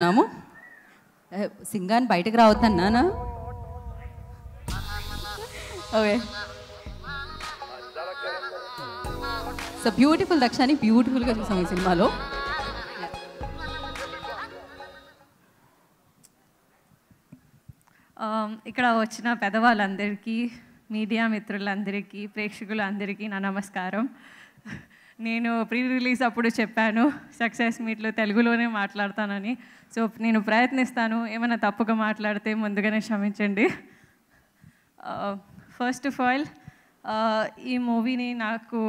నాము సింగాన్ బయటకు రావద్దన్నానా okay so beautiful దక్షాని బ్యూటిఫుల్గా చూసాము ఈ సినిమాలో. ఇక్కడ వచ్చిన పెద్దవాళ్ళందరికీ, మీడియా మిత్రులందరికీ, ప్రేక్షకులందరికీ నా నమస్కారం. నేను ప్రీ రిలీజ్ అప్పుడు చెప్పాను సక్సెస్ మీట్లో తెలుగులోనే మాట్లాడతానని. సో నేను ప్రయత్నిస్తాను, ఏమైనా తప్పుగా మాట్లాడితే ముందుగానే క్షమించండి. ఫస్ట్ ఆఫ్ ఆల్ ఈ మూవీని నాకు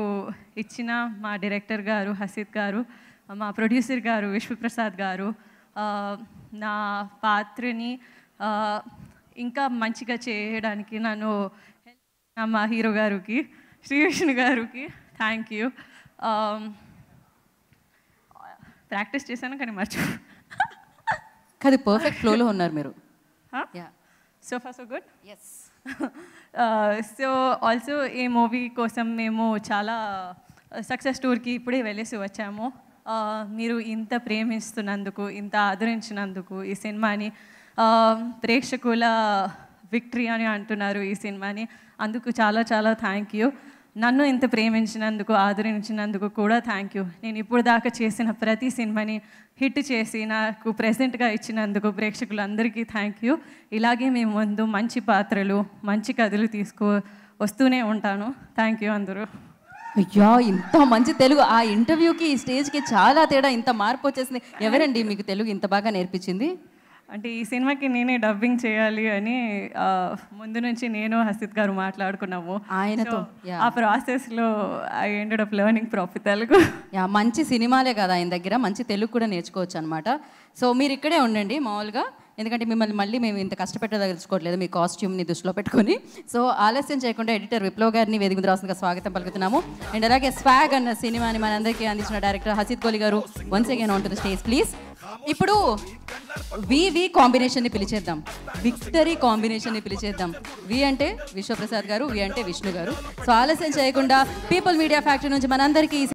ఇచ్చిన మా డైరెక్టర్ గారు హసీద్ గారు, మా ప్రొడ్యూసర్ గారు విశ్వప్రసాద్ గారు, నా పాత్రని ఇంకా మంచిగా చేయడానికి నన్ను మా హీరో గారికి శ్రీ విష్ణు గారికి థ్యాంక్ యూ. ప్రాక్టీస్ చేశాను కానీ మర్చిపో అది పర్ఫెక్ట్ ఫ్లోలో ఉన్నారు మీరు. So far so good. Yes. So also ఈ మూవీ కోసం మేము చాలా సక్సెస్ టూర్కి ఇప్పుడే వెళ్ళేసి వచ్చాము. మీరు ఇంత ప్రేమిస్తున్నందుకు, ఇంత ఆదరించినందుకు ఈ సినిమాని, ప్రేక్షకుల విక్టరీ అని అంటున్నారు ఈ సినిమాని, అందుకు చాలా చాలా థ్యాంక్ యూ. నన్ను ఇంత ప్రేమించినందుకు, ఆదరించినందుకు కూడా థ్యాంక్ యూ. నేను ఇప్పుడు దాకా చేసిన ప్రతి సినిమాని హిట్ చేసి నాకు ప్రెజెంట్గా ఇచ్చినందుకు ప్రేక్షకులందరికీ థ్యాంక్ యూ. ఇలాగే మేము ముందు మంచి పాత్రలు, మంచి కథలు వస్తూనే ఉంటాను. థ్యాంక్ యూ అందరూ. అయ్యా, ఇంత మంచి తెలుగు! ఆ ఇంటర్వ్యూకి ఈ స్టేజ్కి చాలా తేడా, ఇంత మార్పు వచ్చేసింది. ఎవరండి మీకు తెలుగు ఇంత బాగా నేర్పించింది? అంటే ఈ సినిమాకి నేనే డబ్బింగ్ చేయాలి అని ముందు నుంచి నేను హసీద్ గారు మాట్లాడుకున్నాము ఆయనతో. ఆ ప్రాసెస్లో I ended up learning proper Telugu. మంచి సినిమాలే కదా ఆయన దగ్గర, మంచి తెలుగు కూడా నేర్చుకోవచ్చు అనమాట. సో మీరు ఇక్కడే ఉండండి మామూలుగా, ఎందుకంటే మిమ్మల్ని మళ్ళీ మేము ఇంత కష్టపెట్టదలుచుకోవట్లేదు మీ కాస్ట్యూమ్ని దృష్టిలో పెట్టుకొని. సో ఆలస్యం చేయకుండా ఎడిటర్ విప్లవ్ గారిని వేదిక మీద రాస్తుందిగా స్వాగతం పలుకుతున్నాము. అండ్ అలాగే స్వాగ్ అన్న సినిమాని మనందరికీ అందించిన డైరెక్టర్ హసీద్ కోలి గారు once again on to the stage please. ఇప్పుడు వి కాంబినేషన్ని పిలిచేద్దాం, విక్టరీ కాంబినేషన్ని పిలిచేద్దాం. వి అంటే విశ్వప్రసాద్ గారు, వి అంటే విష్ణు గారు. సో ఆలస్యం చేయకుండా పీపుల్ మీడియా ఫ్యాక్టరీ నుంచి మనందరికీ